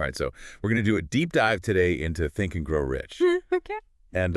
All right, so we're going to do a deep dive today into Think and Grow Rich. Okay. And,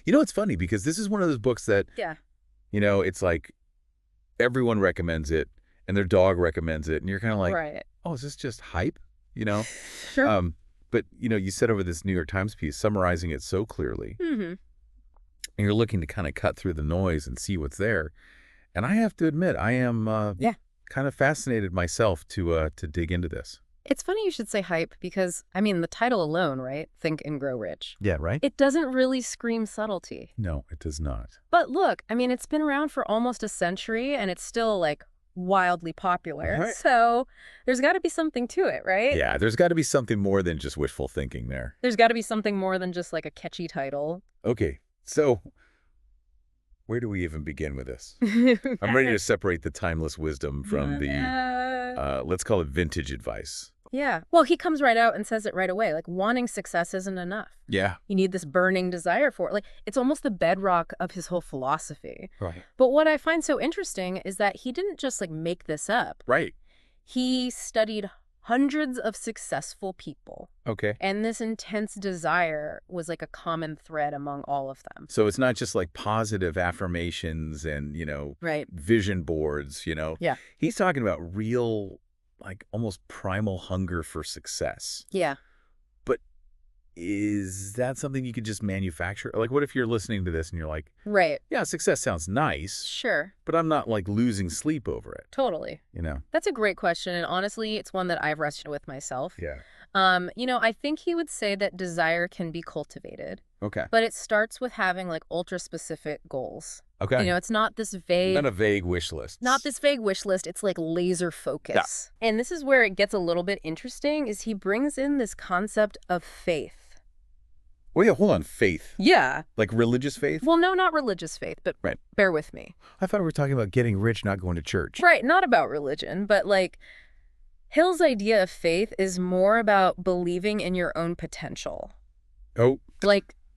it's funny because this is one of those books that, Yeah. it's like everyone recommends it and their dog recommends it. And you're kind of like, Right. oh, is this just hype? You know? Sure. But, you said over this New York Times piece, summarizing it so clearly, Mm-hmm. and you're looking to kind of cut through the noise and see what's there. And I have to admit, I am kind of fascinated myself to dig into this. It's funny you should say hype because, the title alone, right? Think and Grow Rich. Yeah, right? It doesn't really scream subtlety. No, it does not. But look, it's been around for almost a century and it's still, wildly popular. Right. So there's got to be something to it, right? Yeah, there's got to be something more than just wishful thinking there. There's got to be something more than just, a catchy title. Okay, so where do we even begin with this? I'm ready to separate the timeless wisdom from the, let's call it vintage advice. Yeah. Well, he comes right out and says it right away. Wanting success isn't enough. Yeah. You need this burning desire for it. It's almost the bedrock of his whole philosophy. Right. But what I find so interesting is that he didn't just, make this up. Right. He studied hundreds of successful people. Okay. And this intense desire was, a common thread among all of them. So it's not just positive affirmations and, Right. vision boards, Yeah. He's talking about real, almost primal hunger for success. Yeah. But is that something you could just manufacture? What if you're listening to this and you're like, Right. yeah, success sounds nice, Sure. but I'm not losing sleep over it, Totally. That's a great question. And honestly, it's one that I've wrestled with myself. Yeah. I think he would say that desire can be cultivated. Okay. But it starts with having ultra specific goals. Okay. It's not this vague. Not a vague wish list. Not this vague wish list. It's laser focus. Yeah. And this is where it gets a little bit interesting is he brings in this concept of faith. Well, yeah, hold on. Faith. Yeah. Religious faith? Well, no, not religious faith, but right. Bear with me. I thought we were talking about getting rich, not going to church. Right. Not about religion, but Hill's idea of faith is more about believing in your own potential. Oh.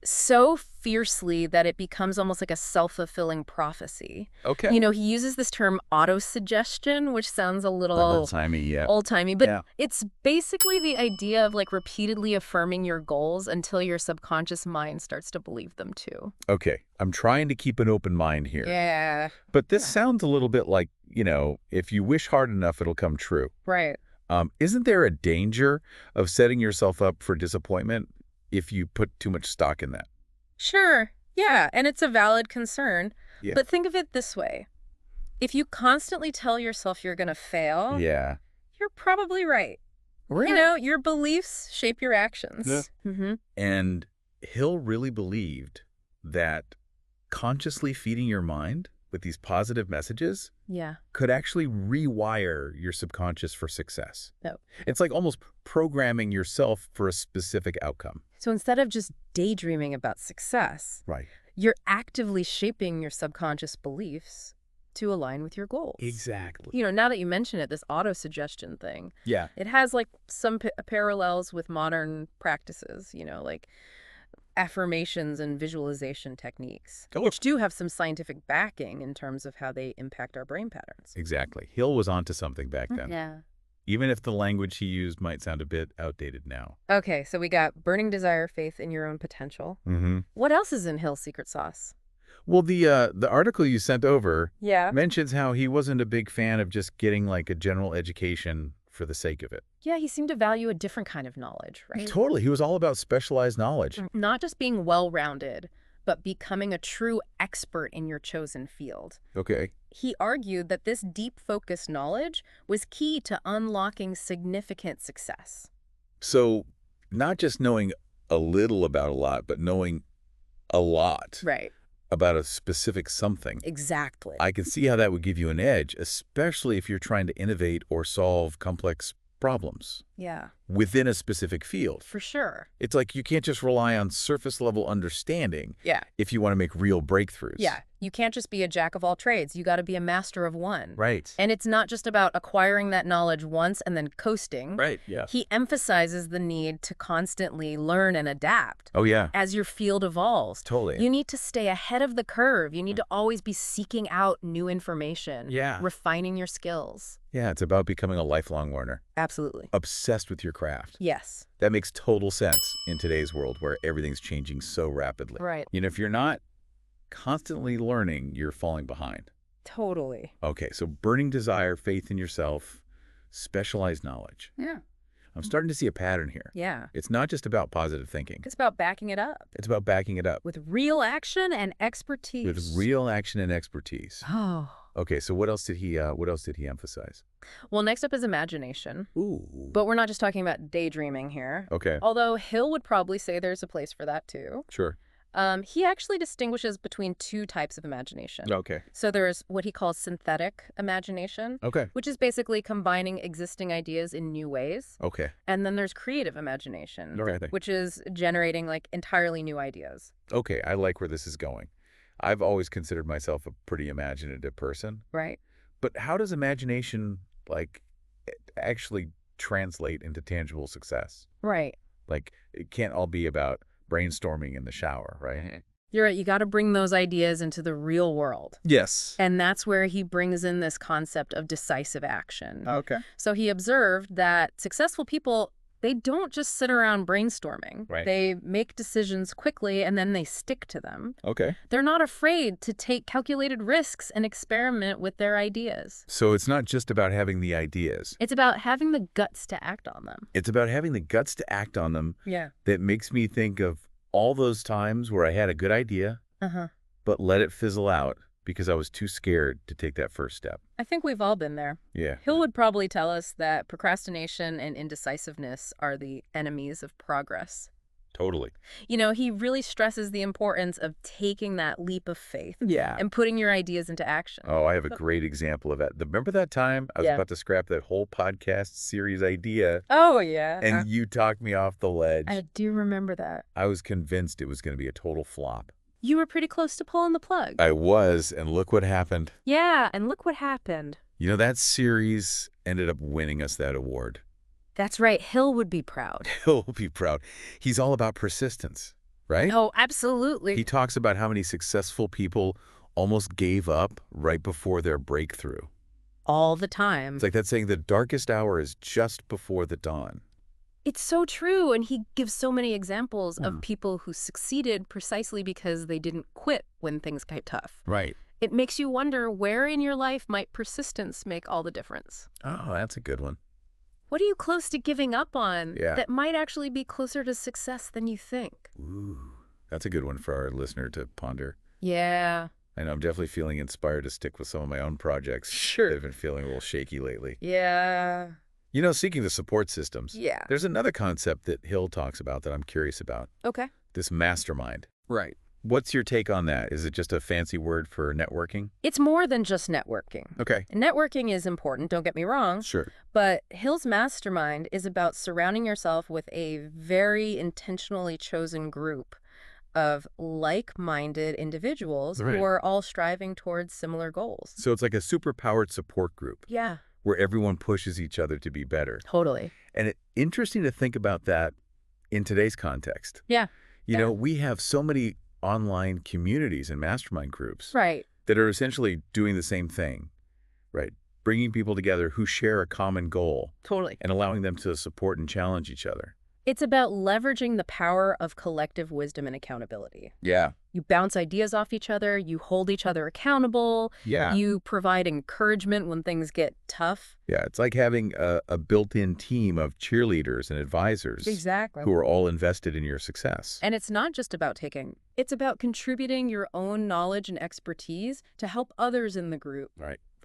So fiercely that it becomes almost like a self-fulfilling prophecy. Okay. He uses this term autosuggestion, which sounds a little old-timey, yeah. Old-timey, but yeah. It's basically the idea of repeatedly affirming your goals until your subconscious mind starts to believe them too. Okay. I'm trying to keep an open mind here. Yeah. But this sounds a little bit like, if you wish hard enough, it'll come true. Right. Isn't there a danger of setting yourself up for disappointment if you put too much stock in that? Sure. Yeah. And it's a valid concern. Yeah. But think of it this way. If you constantly tell yourself you're going to fail, yeah, you're probably right. Right. Your beliefs shape your actions. Yeah. Mm-hmm. And Hill really believed that consciously feeding your mind with these positive messages could actually rewire your subconscious for success. No. It's almost programming yourself for a specific outcome. So instead of just daydreaming about success, right, you're actively shaping your subconscious beliefs to align with your goals. Exactly. Now that you mention it, this auto-suggestion thing, yeah, it has some parallels with modern practices, affirmations and visualization techniques, which do have some scientific backing in terms of how they impact our brain patterns. Exactly. Hill was onto something back then. Yeah. Even if the language he used might sound a bit outdated now. Okay, so we got burning desire, faith in your own potential. Mm-hmm. What else is in Hill's secret sauce? Well, the article you sent over Yeah. mentions how he wasn't a big fan of just getting a general education for the sake of it. Yeah, he seemed to value a different kind of knowledge, right? Totally. He was all about specialized knowledge. Not just being well-rounded, but becoming a true expert in your chosen field. Okay. He argued that this deep focused knowledge was key to unlocking significant success. So not just knowing a little about a lot, but knowing a lot Right. about a specific something. Exactly. I can see how that would give you an edge, especially if you're trying to innovate or solve complex problems Yeah, within a specific field. for sure. It's you can't just rely on surface level understanding Yeah. if you want to make real breakthroughs. Yeah. You can't just be a jack of all trades. You got to be a master of one. Right. And it's not just about acquiring that knowledge once and then coasting. Right, yeah. He emphasizes the need to constantly learn and adapt. Oh, yeah. As your field evolves. Totally. You need to stay ahead of the curve. You need to always be seeking out new information. Yeah. Refining your skills. Yeah, it's about becoming a lifelong learner. Absolutely. Obsessed with your craft. Yes. That makes total sense in today's world where everything's changing so rapidly. Right. You know, if you're not constantly learning, you're falling behind. Totally. Okay, so burning desire, faith in yourself, specialized knowledge. Yeah. I'm starting to see a pattern here. Yeah. It's not just about positive thinking. It's about backing it up. It's about backing it up. With real action and expertise. With real action and expertise. Oh. Okay, so what else did he emphasize? Well, next up is imagination. Ooh. But we're not just talking about daydreaming here. Okay. Although Hill would probably say there's a place for that too. Sure. He actually distinguishes between two types of imagination. Okay. So there's what he calls synthetic imagination, Okay. which is basically combining existing ideas in new ways. Okay. And then there's creative imagination, Okay. which is generating like entirely new ideas. Okay, I like where this is going. I've always considered myself a pretty imaginative person. Right. But how does imagination, like, actually translate into tangible success? Right. Like, it can't all be about brainstorming in the shower, right? You're right. You got to bring those ideas into the real world. Yes. And that's where he brings in this concept of decisive action. Okay. So he observed that successful people, they don't just sit around brainstorming. Right. They make decisions quickly and then they stick to them. Okay. They're not afraid to take calculated risks and experiment with their ideas. So it's not just about having the ideas. It's about having the guts to act on them. It's about having the guts to act on them. Yeah. That makes me think of all those times where I had a good idea, but let it fizzle out because I was too scared to take that first step. I think we've all been there. Yeah. Hill would probably tell us that procrastination and indecisiveness are the enemies of progress. Totally. You know, he really stresses the importance of taking that leap of faith. Yeah. And putting your ideas into action. Oh, I have a great example of that. Remember that time I was about to scrap that whole podcast series idea? Oh, yeah. And you talked me off the ledge. I do remember that. I was convinced it was going to be a total flop. You were pretty close to pulling the plug. I was, and look what happened. Yeah, and look what happened. You know, that series ended up winning us that award. That's right. Hill would be proud. He'll be proud. He's all about persistence, right? Oh, absolutely. He talks about how many successful people almost gave up right before their breakthrough. All the time. It's like that saying, the darkest hour is just before the dawn. It's so true, and he gives so many examples of people who succeeded precisely because they didn't quit when things got tough. Right. It makes you wonder, where in your life might persistence make all the difference? Oh, that's a good one. What are you close to giving up on that might actually be closer to success than you think? Ooh, that's a good one for our listener to ponder. Yeah. I know I'm definitely feeling inspired to stick with some of my own projects. Sure. I've been feeling a little shaky lately. Yeah. You know, seeking the support systems. Yeah. There's another concept that Hill talks about that I'm curious about. Okay. This mastermind. Right. What's your take on that? Is it just a fancy word for networking? It's more than just networking. Okay. Networking is important, don't get me wrong. Sure. But Hill's mastermind is about surrounding yourself with a very intentionally chosen group of like-minded individuals who are all striving towards similar goals. So it's like a super-powered support group. Yeah. Where everyone pushes each other to be better. Totally. And it's interesting to think about that in today's context. Yeah. You know, we have so many online communities and mastermind groups. Right. That are essentially doing the same thing, right? Bringing people together who share a common goal. Totally. And allowing them to support and challenge each other. It's about leveraging the power of collective wisdom and accountability. Yeah. You bounce ideas off each other. You hold each other accountable. Yeah. You provide encouragement when things get tough. Yeah, it's like having a built-in team of cheerleaders and advisors. Exactly. Who are all invested in your success. And it's not just about taking. It's about contributing your own knowledge and expertise to help others in the group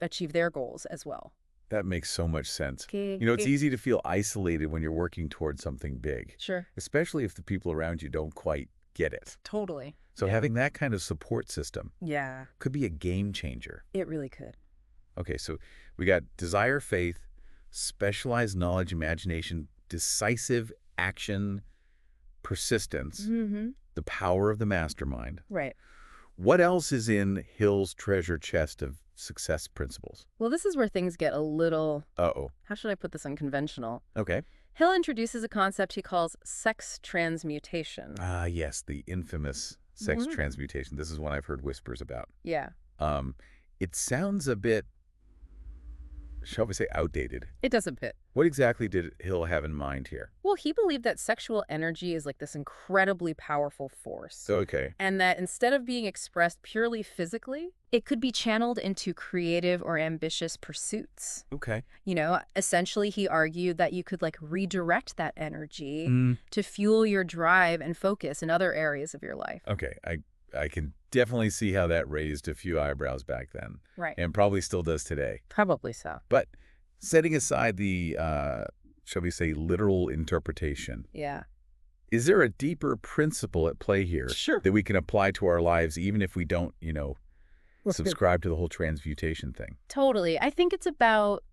achieve their goals as well. That makes so much sense. You know, it's easy to feel isolated when you're working towards something big. Sure. Especially if the people around you don't quite get it. Totally. So having that kind of support system could be a game changer. It really could. Okay, so we got desire, faith, specialized knowledge, imagination, decisive action, persistence, the power of the mastermind. Right. What else is in Hill's treasure chest of success principles? Well, this is where things get a little, Uh-oh. how should I put this, unconventional? Okay. Hill introduces a concept he calls sex transmutation. Ah, yes, the infamous sex transmutation. This is one I've heard whispers about. Yeah. It sounds a bit, shall we say, outdated. It does a bit. What exactly did Hill have in mind here? Well, he believed that sexual energy is like this incredibly powerful force. Okay. And that instead of being expressed purely physically, it could be channeled into creative or ambitious pursuits. Okay. You know, essentially he argued that you could like redirect that energy to fuel your drive and focus in other areas of your life. Okay. I can definitely see how that raised a few eyebrows back then. Right. And probably still does today. Probably so. But setting aside the, shall we say, literal interpretation. Yeah. Is there a deeper principle at play here that we can apply to our lives even if we don't, subscribe to the whole transmutation thing? Totally. I think it's about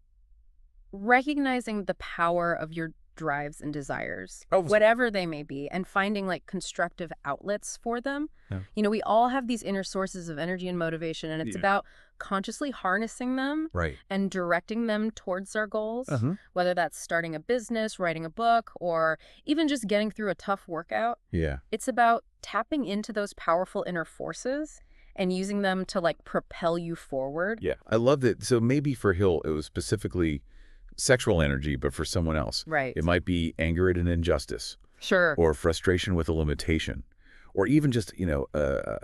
recognizing the power of your drives and desires, whatever they may be, and finding like constructive outlets for them. Yeah. You know, we all have these inner sources of energy and motivation, and it's about consciously harnessing them and directing them towards our goals, whether that's starting a business, writing a book, or even just getting through a tough workout. Yeah. It's about tapping into those powerful inner forces and using them to like propel you forward. Yeah. I love that. So maybe for Hill, it was specifically sexual energy, but for someone else, it might be anger at an injustice. Sure. Or frustration with a limitation. Or even just, a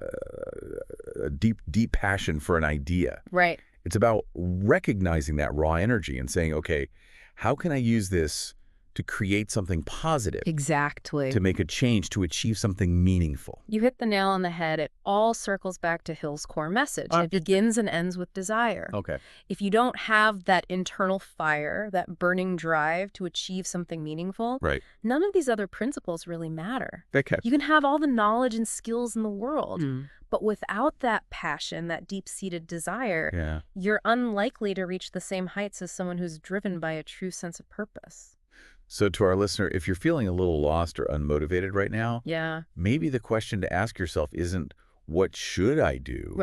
deep passion for an idea. Right. It's about recognizing that raw energy and saying, okay, how can I use this to create something positive? Exactly. To make a change, to achieve something meaningful. You hit the nail on the head. It all circles back to Hill's core message. It begins and ends with desire. Okay. If you don't have that internal fire, that burning drive to achieve something meaningful, none of these other principles really matter. You can have all the knowledge and skills in the world, but without that passion, that deep-seated desire, you're unlikely to reach the same heights as someone who's driven by a true sense of purpose. So to our listener, if you're feeling a little lost or unmotivated right now, maybe the question to ask yourself isn't, what should I do?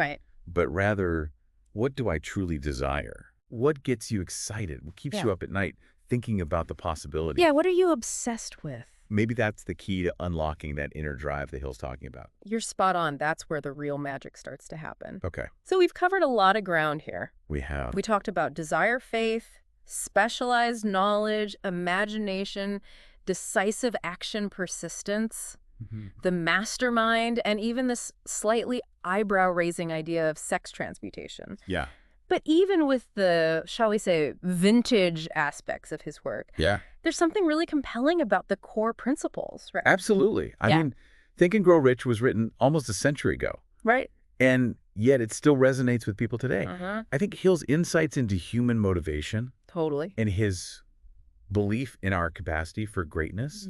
But rather, what do I truly desire? What gets you excited? What keeps you up at night thinking about the possibility? Yeah, what are you obsessed with? Maybe that's the key to unlocking that inner drive that Hill's talking about. You're spot on. That's where the real magic starts to happen. Okay. So we've covered a lot of ground here. We have. We talked about desire, faith, specialized knowledge, imagination, decisive action, persistence, the mastermind, and even this slightly eyebrow-raising idea of sex transmutation. Yeah. But even with the, shall we say, vintage aspects of his work, there's something really compelling about the core principles, right? Absolutely. I mean, Think and Grow Rich was written almost a century ago. Right. And yet it still resonates with people today. I think Hill's insights into human motivation and his belief in our capacity for greatness,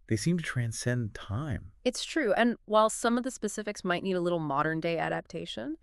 they seem to transcend time. It's true. And while some of the specifics might need a little modern-day adaptation,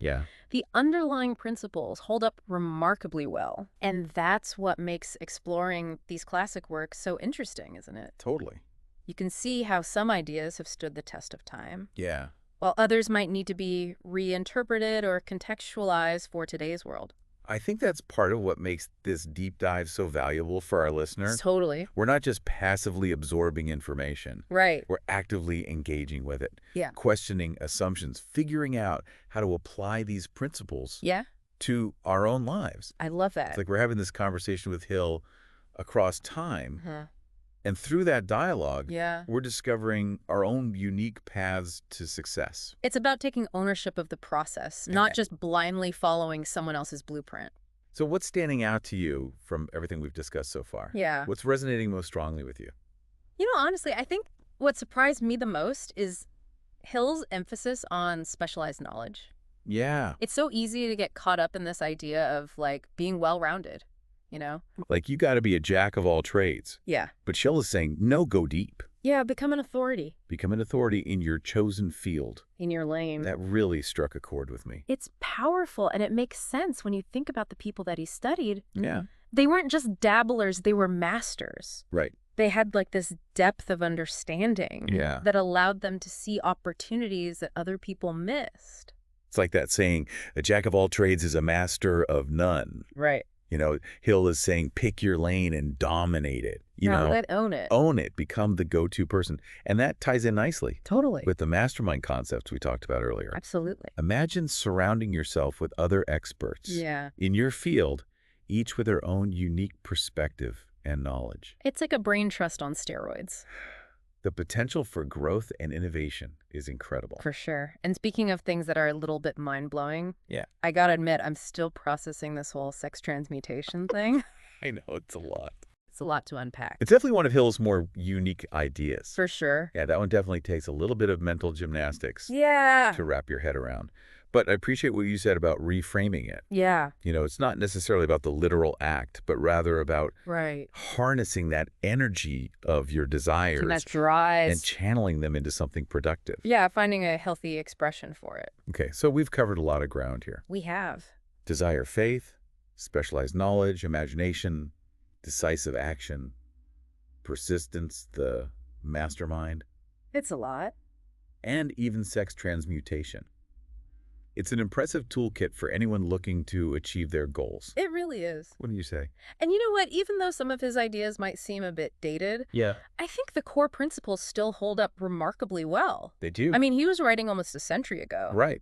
the underlying principles hold up remarkably well. And that's what makes exploring these classic works so interesting, isn't it? Totally. You can see how some ideas have stood the test of time. Yeah. While others might need to be reinterpreted or contextualized for today's world. I think that's part of what makes this deep dive so valuable for our listener. Totally. We're not just passively absorbing information. Right. We're actively engaging with it. Yeah. Questioning assumptions, figuring out how to apply these principles to our own lives. I love that. It's like we're having this conversation with Hill across time. And through that dialogue, we're discovering our own unique paths to success. It's about taking ownership of the process, not just blindly following someone else's blueprint. So what's standing out to you from everything we've discussed so far? Yeah. What's resonating most strongly with you? You know, honestly, I think what surprised me the most is Hill's emphasis on specialized knowledge. Yeah. It's so easy to get caught up in this idea of, like, being well-rounded. You know? Like, you got to be a jack of all trades. Yeah. But Shell is saying, no, go deep. Yeah, become an authority. Become an authority in your chosen field. In your lane. That really struck a chord with me. It's powerful, and it makes sense when you think about the people that he studied. Yeah. They weren't just dabblers, they were masters. Right. They had, like, this depth of understanding that allowed them to see opportunities that other people missed. It's like that saying, a jack of all trades is a master of none. Right. Hill is saying, pick your lane and dominate it. Own it. Own it. Become the go-to person. And that ties in nicely. Totally. With the mastermind concepts we talked about earlier. Absolutely. Imagine surrounding yourself with other experts in your field, each with their own unique perspective and knowledge. It's like a brain trust on steroids. The potential for growth and innovation is incredible. For sure. And speaking of things that are a little bit mind-blowing, yeah, I gotta admit, I'm still processing this whole sex transmutation thing. I know, it's a lot. It's a lot to unpack. It's definitely one of Hill's more unique ideas. For sure. Yeah, that one definitely takes a little bit of mental gymnastics to wrap your head around. But I appreciate what you said about reframing it. Yeah. It's not necessarily about the literal act, but rather about harnessing that energy of your desires and that drive and channeling them into something productive. Yeah, finding a healthy expression for it. Okay, so we've covered a lot of ground here. We have. Desire, faith, specialized knowledge, imagination, decisive action, persistence, the mastermind. It's a lot. And even sex transmutation. It's an impressive toolkit for anyone looking to achieve their goals. It really is. What do you say? And you know what? Even though some of his ideas might seem a bit dated, I think the core principles still hold up remarkably well. They do. I mean, he was writing almost a century ago. Right.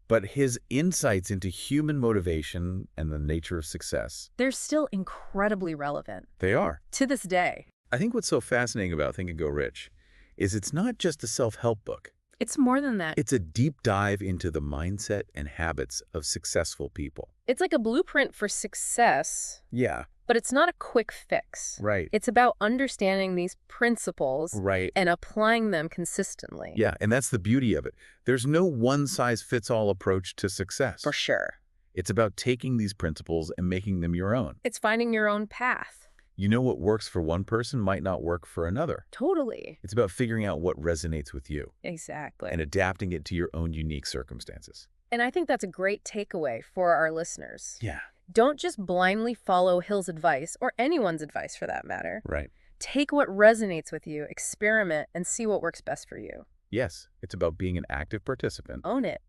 But his insights into human motivation and the nature of success, they're still incredibly relevant. They are. To this day. I think what's so fascinating about Think and Grow Rich is it's not just a self-help book. It's more than that. It's a deep dive into the mindset and habits of successful people. It's like a blueprint for success. Yeah. But it's not a quick fix. Right. It's about understanding these principles and applying them consistently. Yeah, and that's the beauty of it. There's no one-size-fits-all approach to success. For sure. It's about taking these principles and making them your own. It's finding your own path. What works for one person might not work for another. Totally. It's about figuring out what resonates with you. Exactly. And adapting it to your own unique circumstances. And I think that's a great takeaway for our listeners. Yeah. Don't just blindly follow Hill's advice, or anyone's advice for that matter. Right. Take what resonates with you, experiment, and see what works best for you. Yes, it's about being an active participant. Own it.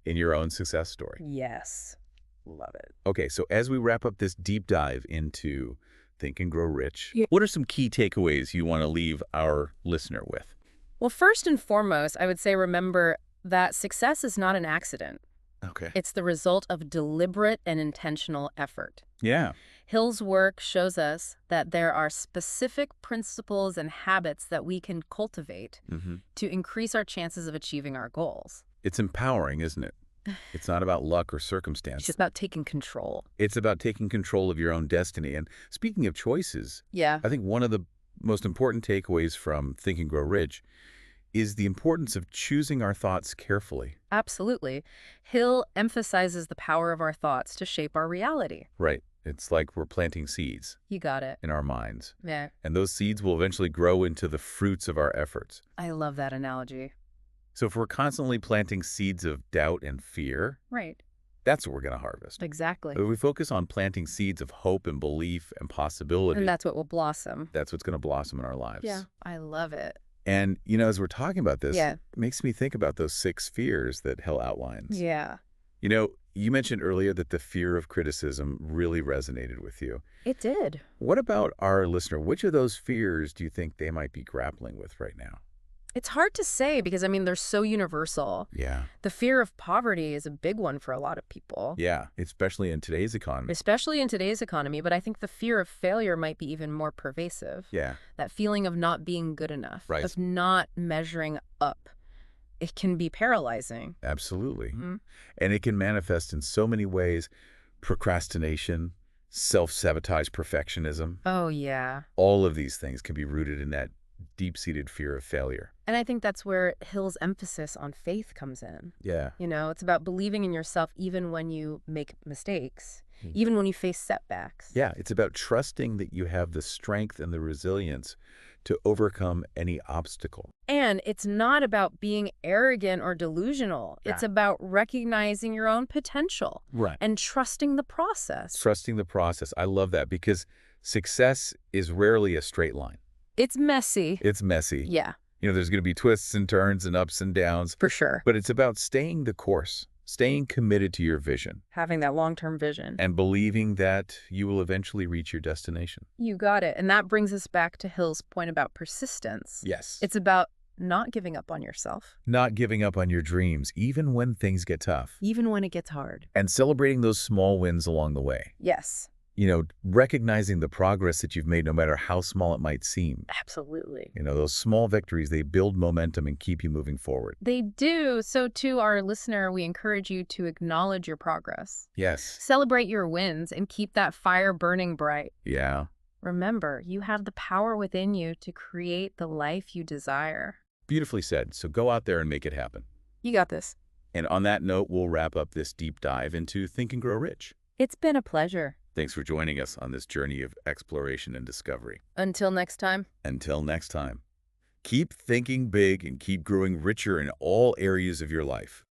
In your own success story. Yes. Love it. Okay, so as we wrap up this deep dive into Think and Grow Rich, what are some key takeaways you want to leave our listener with? Well, first and foremost, I would say remember that success is not an accident. Okay. It's the result of deliberate and intentional effort. Yeah. Hill's work shows us that there are specific principles and habits that we can cultivate to increase our chances of achieving our goals. It's empowering, isn't it? It's not about luck or circumstance. It's just about taking control. It's about taking control of your own destiny. And speaking of choices, I think one of the most important takeaways from Think and Grow Rich is the importance of choosing our thoughts carefully. Absolutely. Hill emphasizes the power of our thoughts to shape our reality. Right. It's like we're planting seeds. You got it. In our minds. Yeah. And those seeds will eventually grow into the fruits of our efforts. I love that analogy. So if we're constantly planting seeds of doubt and fear, that's what we're going to harvest. Exactly. But if we focus on planting seeds of hope and belief and possibility, and that's what will blossom. That's what's going to blossom in our lives. Yeah, I love it. And, as we're talking about this, it makes me think about those 6 fears that Hill outlines. Yeah. You mentioned earlier that the fear of criticism really resonated with you. It did. What about our listener? Which of those fears do you think they might be grappling with right now? It's hard to say because, they're so universal. Yeah. The fear of poverty is a big one for a lot of people. Yeah, especially in today's economy. But I think the fear of failure might be even more pervasive. Yeah. That feeling of not being good enough, of not measuring up. It can be paralyzing. Absolutely. And it can manifest in so many ways. Procrastination, self-sabotage, perfectionism. Oh, yeah. All of these things can be rooted in that deep-seated fear of failure. And I think that's where Hill's emphasis on faith comes in. Yeah. It's about believing in yourself even when you make mistakes, even when you face setbacks. Yeah, it's about trusting that you have the strength and the resilience to overcome any obstacle. And it's not about being arrogant or delusional. It's about recognizing your own potential. Right. And trusting the process. Trusting the process. I love that because success is rarely a straight line. It's messy. It's messy. Yeah. There's going to be twists and turns and ups and downs. For sure. But it's about staying the course, Staying committed to your vision. Having that long-term vision. And believing that you will eventually reach your destination. You got it. And that brings us back to Hill's point about persistence. Yes. It's about not giving up on yourself. Not giving up on your dreams, even when things get tough. Even when it gets hard. And celebrating those small wins along the way. Yes. Recognizing the progress that you've made, no matter how small it might seem. Absolutely. Those small victories, they build momentum and keep you moving forward. They do. So to our listener, we encourage you to acknowledge your progress. Yes. Celebrate your wins and keep that fire burning bright. Yeah. Remember, you have the power within you to create the life you desire. Beautifully said. So go out there and make it happen. You got this. And on that note, we'll wrap up this deep dive into Think and Grow Rich. It's been a pleasure. Thanks for joining us on this journey of exploration and discovery. Until next time. Until next time. Keep thinking big and keep growing richer in all areas of your life.